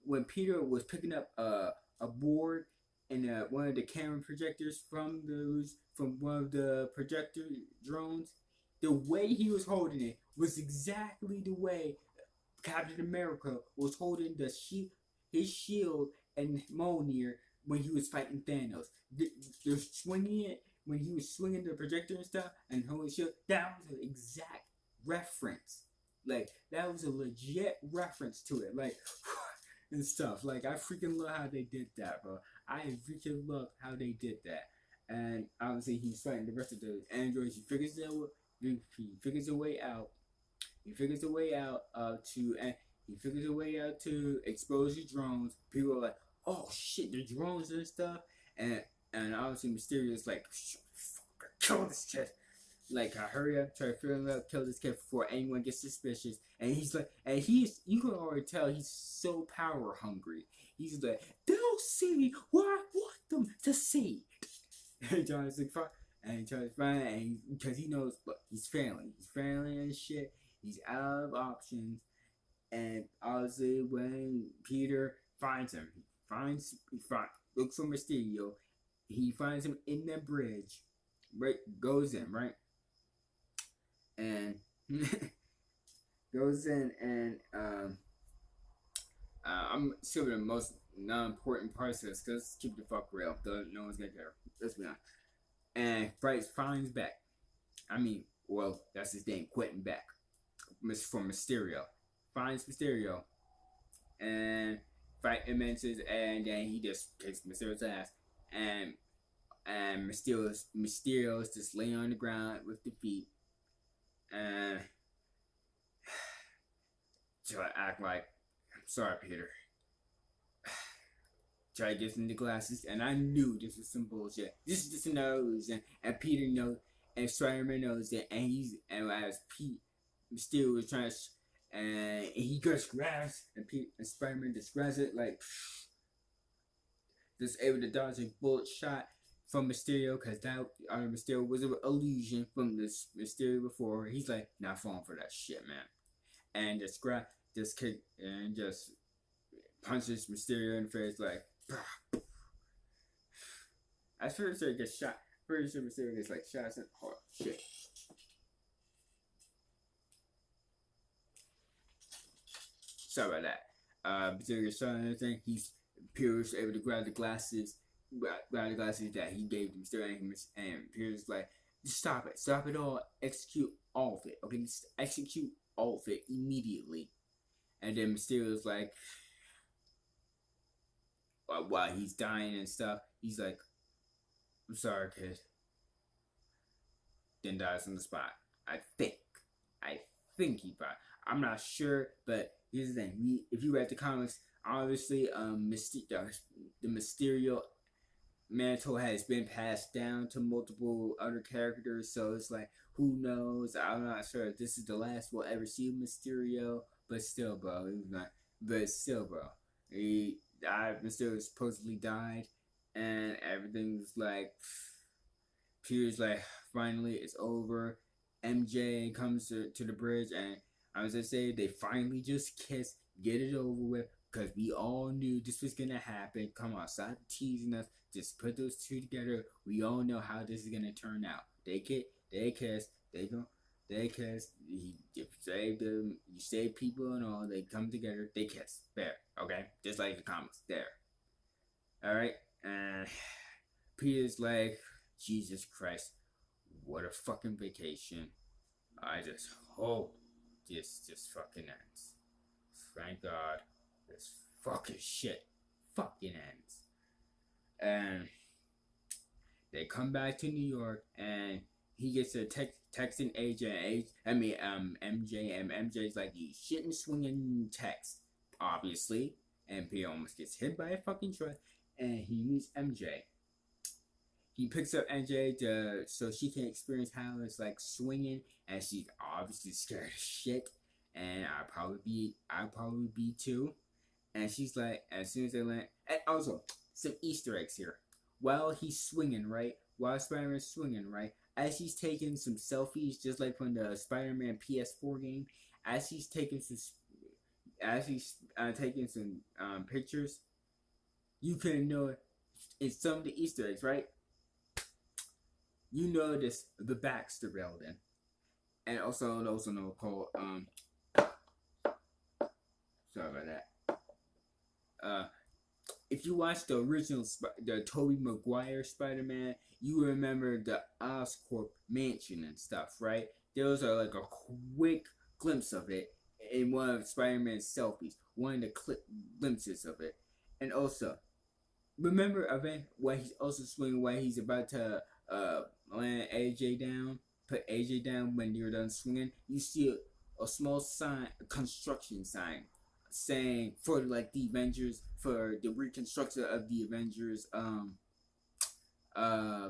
When Peter was picking up a board and one of the camera projectors from one of the projector drones, the way he was holding it was exactly the way Captain America was holding his shield and Mjolnir when he was fighting Thanos. They're swinging it when he was swinging the projector and stuff and holding his shield. That was an exact reference. Like, that was a legit reference to it. Like, and stuff. Like, I freaking love how they did that, bro. I freaking love how they did that. And obviously, he's fighting the rest of the androids. He figures a way out. He figures a way out to expose the drones. People are like, "Oh shit, the drones and stuff." And obviously, Mysterio is like, "Kill this kid!" Like, hurry up, try to figure him out, kill this kid before anyone gets suspicious. And he's like, you can already tell he's so power hungry. He's like, they'll see what I want them to see. And John's like, fine. And John's fine, and because he knows, look, he's failing and shit. He's out of options. And obviously, when Peter finds him, looks for Mysterio. He finds him in the bridge. Right, goes in, right? And goes in, and I'm skipping the most non-important parts of this because keep the fuck real. No one's gonna care. Let's be honest. And Bryce finds back. Well, that's his name, Quentin Beck, from Mysterio. Finds Mysterio and fight immenses, and then he just kicks Mysterio's ass, and Mysterio's just laying on the ground with the feet, and try to act like, I'm sorry, Peter. Try to get him the glasses, and I knew this was some bullshit. This is just another illusion, and Peter knows, and Spiderman knows it, and as Mysterio was trying to, and he just grabs, and Spiderman just grabs it, like, just able to dodge a bullet shot from Mysterio, because that Mysterio was an illusion from this Mysterio before. He's like, not falling for that shit, man. And just kick, and just punches Mysterio in the face, like, at first he gets shot. Pretty sure Mysterio gets like shots in. Oh shit. Sorry about that. Mysterio gets shot and everything. Pierce able to grab the glasses that he gave to Mysterio, and Pierce like, stop it all, execute all of it, okay, just execute all of it immediately. And then Mysterio's like, while he's dying and stuff, he's like, I'm sorry, kid. Then dies on the spot. I think he died. I'm not sure, but here's the thing. If you read the comics, obviously, the Mysterio mantle has been passed down to multiple other characters, so it's like, who knows? I'm not sure if this is the last we'll ever see of Mysterio, but still, bro, it was not. But still, bro, Mysterio supposedly died, and everything's like, Peter's like, finally, it's over. MJ comes to the bridge, and I was gonna say they finally just kiss, get it over with, because we all knew this was gonna happen. Come on, stop teasing us. Just put those two together. We all know how this is gonna turn out. They kiss, they go, they kiss. You save them, you save people and all. They come together, they kiss. There, okay, just like the comics. There, all right. And Peter's like, Jesus Christ, what a fucking vacation. I just hope this just fucking ends. Thank God this fucking shit fucking ends. And they come back to New York, and he gets a texting AJ. MJ, and MJ's like, you shouldn't swing in text, obviously. And Peter almost gets hit by a fucking truck, and he meets MJ. He picks up NJ so she can experience how it's like swinging, and she's obviously scared as shit. And I'll probably be too. And she's like, as soon as they land, and also some Easter eggs here. While he's swinging, right? While Spider-Man's swinging, right? As he's taking some selfies, just like from the Spider-Man PS4 game, as he's taking some pictures, you can know it's some of the Easter eggs, right? You notice the Baxter building, and also called sorry about that. If you watch the original the Tobey Maguire Spider-Man, you remember the Oscorp mansion and stuff, right? There was like a quick glimpse of it in one of Spider-Man's selfies, one of the glimpses of it, and also remember event where he's also swinging while he's about to land AJ down, put AJ down when you're done swinging. You see a small sign, a construction sign, saying for like the Avengers, for the reconstruction of the Avengers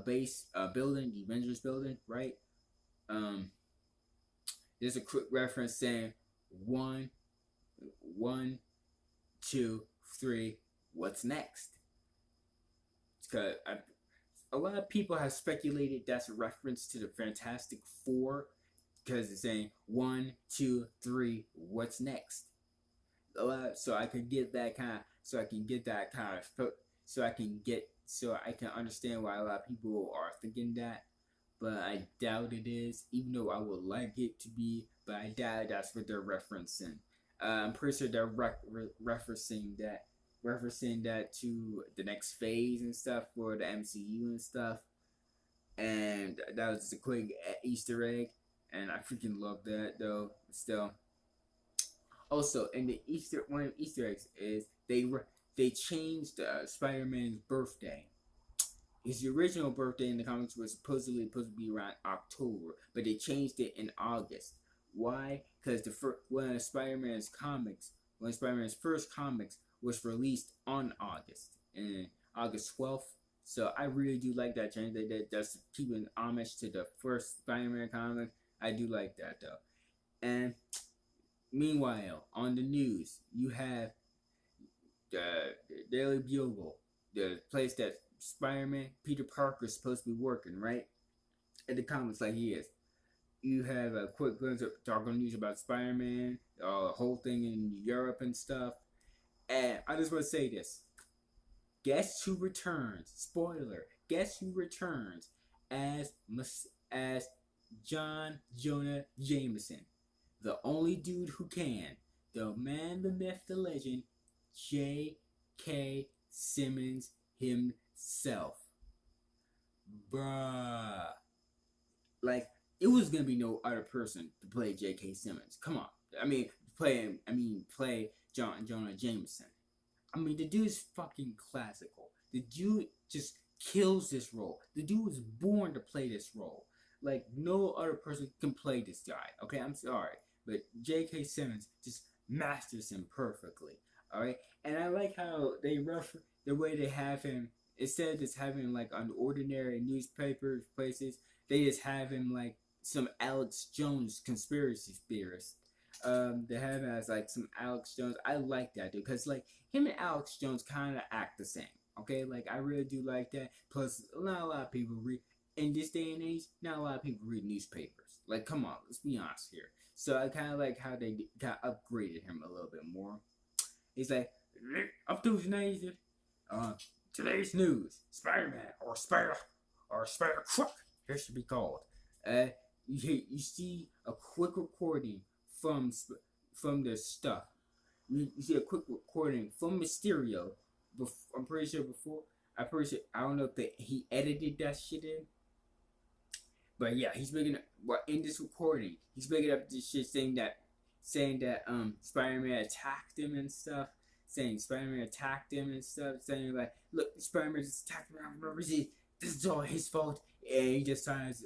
base building, the Avengers building, right? There's a quick reference saying one, 2, 3. What's next? Because a lot of people have speculated that's a reference to the Fantastic Four, because it's saying 1, 2, 3. What's next? So I can get that kind of, so I can understand why a lot of people are thinking that, but I doubt it is. Even though I would like it to be, but I doubt that's what they're referencing. I'm pretty sure they're referencing that to the next phase and stuff for the MCU and stuff. And that was just a quick Easter egg, and I freaking love that though. Still, also in the one of the Easter eggs is they changed Spider-Man's birthday. His original birthday in the comics was supposed to be around October, but they changed it in August. Why? Because one of Spider-Man's first comics was released on August 12th. So I really do like that change. They did just keeping homage to the first Spider-Man comic. I do like that though. And meanwhile, on the news, you have the Daily Bugle, the place that Spider-Man Peter Parker is supposed to be working, right? In the comics, like he is. You have a quick glimpse of talking news about Spider-Man, the whole thing in Europe and stuff. And I just want to say this. Guess who returns? Spoiler. Guess who returns as John Jonah Jameson? The only dude who can. The man, the myth, the legend, J.K. Simmons himself. Bruh. Like, it was gonna be no other person to play J.K. Simmons. Come on. Play Jonah Jameson. I mean, the dude is fucking classical. The dude just kills this role. The dude was born to play this role. Like, no other person can play this guy. Okay, I'm sorry. But J.K. Simmons just masters him perfectly. Alright? And I like how the way they have him instead of just having like on ordinary newspaper places, they just have him like some Alex Jones conspiracy theorist. They have him as like some Alex Jones. I like that dude because like him and Alex Jones kind of act the same. Okay, like I really do like that. Plus, not a lot of people read in this day and age. Not a lot of people read newspapers. Like, come on, let's be honest here. So I kind of like how they got upgraded him a little bit more. He's like, up to today's, today's news, Spider-Man or Spider Truck, here should be called. You see a quick recording from from the stuff. You see a quick recording from Mysterio. I'm pretty sure before. I'm pretty sure. I don't know if he edited that shit in. But yeah, he's making well in this recording. He's making up this shit saying that Spider-Man attacked him and stuff. Saying Spider-Man attacked him and stuff. Saying like, look, Spider-Man just attacked me. This is all his fault. And he just starts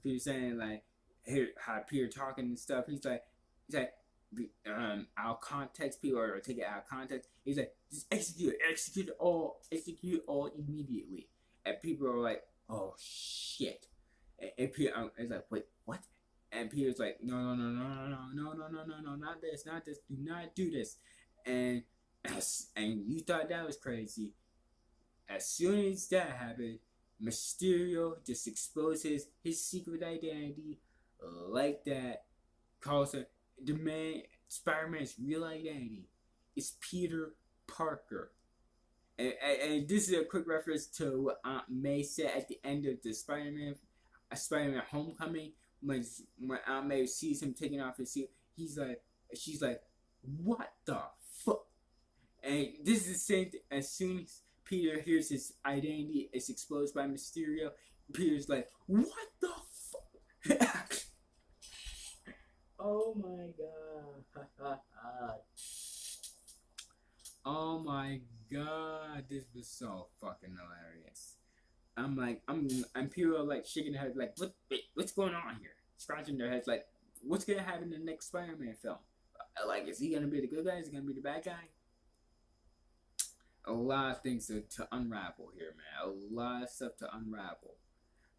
Peter saying like, here how Peter talking and stuff. He's like out of context, people are taking it out of context. He's like, just execute all immediately. And people are like, oh shit. And Peter is like, wait, what? And Peter's like, no, not this, do not do this. And you thought that was crazy. As soon as that happened, Mysterio just exposes his secret identity like that, calls her the man. Spider-Man's real identity is Peter Parker. And this is a quick reference to what Aunt May said at the end of the Spider-Man Homecoming, when Aunt May sees him taking off his suit, she's like, what the fuck? And this is the same thing. As soon as Peter hears his identity is exposed by Mysterio, Peter's like, what the fuck? Oh my god. Oh my god, this was so fucking hilarious. I'm Peter like shaking their head like, what's going on here? Scratching their heads like, what's gonna happen in the next Spider-Man film? Like, is he gonna be the good guy? Is he gonna be the bad guy? A lot of things to unravel here, man. A lot of stuff to unravel.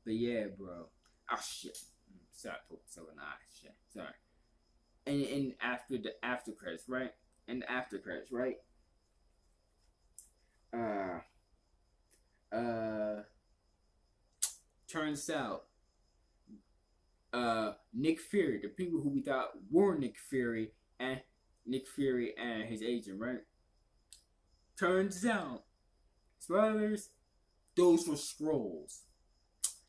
But yeah, bro. Oh shit. Sorry, so nice shit. Sorry. And after the after credits, right? And the after credits, right? Turns out, Nick Fury, the people who we thought were Nick Fury and his agent, right? Turns out, spoilers, those were scrolls.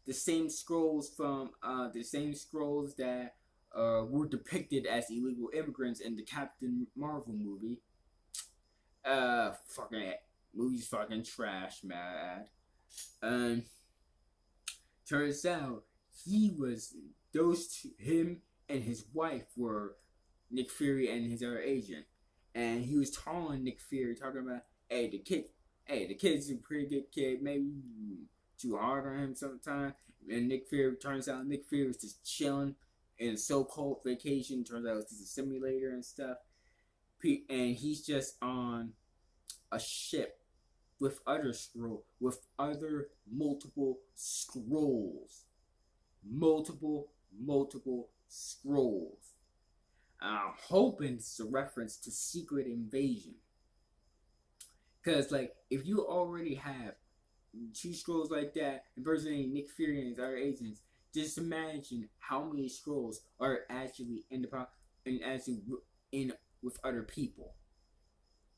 The same scrolls that were depicted as illegal immigrants in the Captain Marvel movie. Fucking movie's fucking trash, man. Turns out him and his wife were Nick Fury and his other agent, and he was taunting Nick Fury, talking about, the kid's a pretty good kid, maybe too hard on him sometimes. And turns out Nick Fury was just chilling in a so-called vacation. Turns out it was just a simulator and stuff. And he's just on a ship with other multiple scrolls. Multiple scrolls. I'm hoping it's a reference to Secret Invasion. Because, like, if you already have two scrolls like that impersonating Nick Fury and his other agents, just imagine how many scrolls are actually in with other people.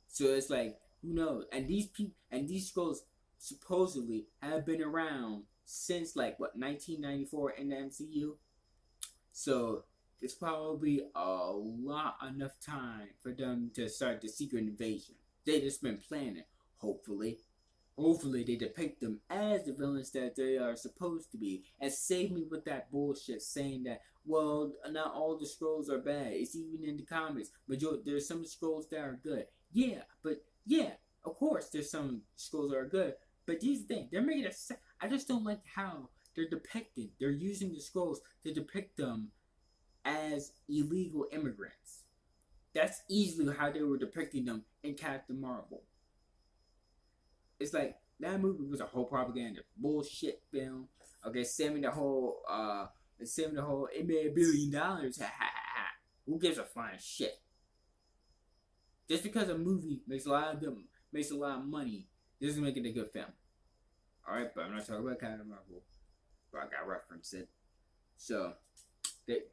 So it's like, who knows? And these scrolls supposedly have been around since like 1994 in the MCU. So it's probably enough time for them to start the Secret Invasion. They just been planning. Hopefully they depict them as the villains that they are supposed to be, and save me with that bullshit saying that, well, not all the scrolls are bad. It's even in the comics, but there's some scrolls that are good. Yeah, of course there's some scrolls that are good, but these things, they're making I just don't like how they're depicted. They're using the scrolls to depict them as illegal immigrants. That's easily how they were depicting them in Captain Marvel. It's like, that movie was a whole propaganda bullshit film. Okay, saving the whole. It made $1 billion. Ha ha ha. Who gives a flying shit? Just because a movie makes a lot of money doesn't make it a good film. All right, but I'm not talking about Captain Marvel. But I got reference it. So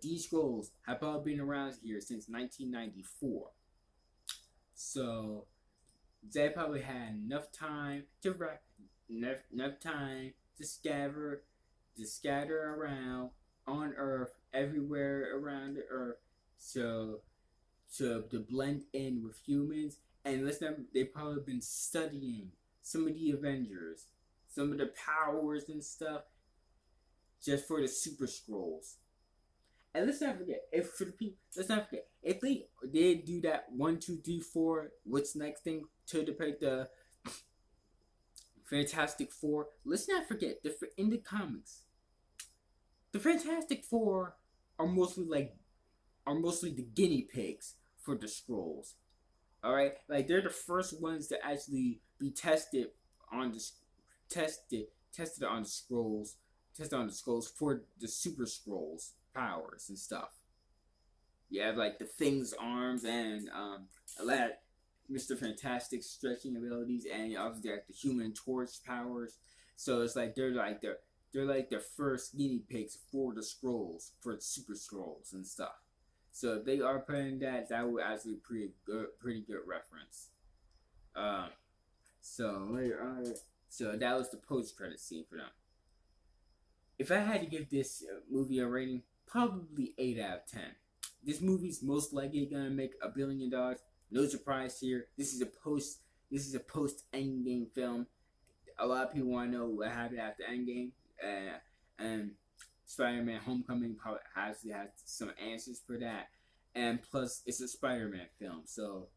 these scrolls have probably been around here since 1994. So they probably had enough time to enough time to scatter around on Earth, everywhere around the Earth, so to blend in with humans. And listen, they've probably been studying some of the Avengers, some of the powers and stuff, just for the Super Scrolls. And let's not forget, if they did do that 1, 2, 3, 4, what's next thing to depict the Fantastic Four? Let's not forget in the comics, the Fantastic Four are mostly the guinea pigs for the scrolls. All right, like they're the first ones to actually be on the tested on the scrolls, tested on the scrolls for the super scrolls powers and stuff. You have like the Thing's arms and a lot of Mr. Fantastic stretching abilities, and obviously like the Human Torch powers. So it's like they're like the first guinea pigs for the scrolls, for the super scrolls and stuff. So if they are putting that, that would actually be pretty good reference. Uh, so later on, so that was the post credit scene for them. If I had to give this movie a rating, probably 8 out of 10. This movie's most likely gonna make $1 billion. No surprise here. This is a post Endgame film. A lot of people want to know what happened after Endgame, and Spider-Man: Homecoming probably has some answers for that. And plus, it's a Spider-Man film, so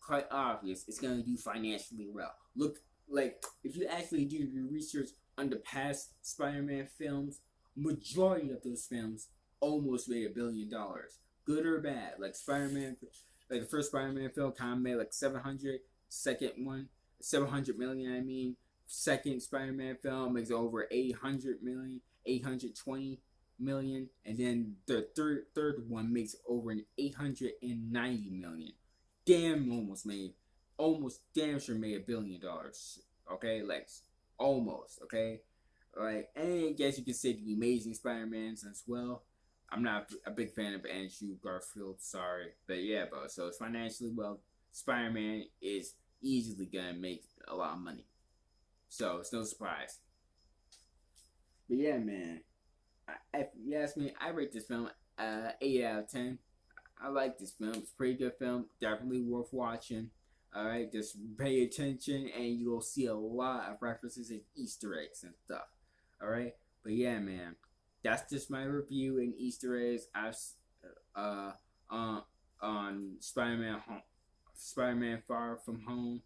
quite obvious it's gonna do financially well. Look, like if you actually do your research on the past Spider-Man films, majority of those films almost made $1 billion, good or bad. Like Spider-Man, like the first Spider-Man film kind of made like 700. Second one, 700 million. I mean, second Spider-Man film makes over 800 million, 820 million, and then the third one makes over an 890 million. Almost damn sure made $1 billion. Okay, like almost. Okay, like, and I guess you could say the Amazing Spider-Mans as well. I'm not a big fan of Andrew Garfield, sorry, but yeah, bro. So it's financially well. Spider-Man is easily gonna make a lot of money, so it's no surprise. But yeah, man. If you ask me, I rate this film 8 out of 10. I like this film. It's a pretty good film. Definitely worth watching. Alright, just pay attention and you'll see a lot of references and Easter eggs and stuff. Alright? But yeah, man. That's just my review and Easter eggs uh, on Spider-Man Far From Home.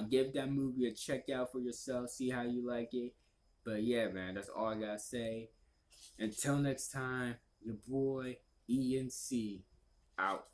Give that movie a check out for yourself. See how you like it. But yeah, man. That's all I gotta say. Until next time, your boy E.N.C. out.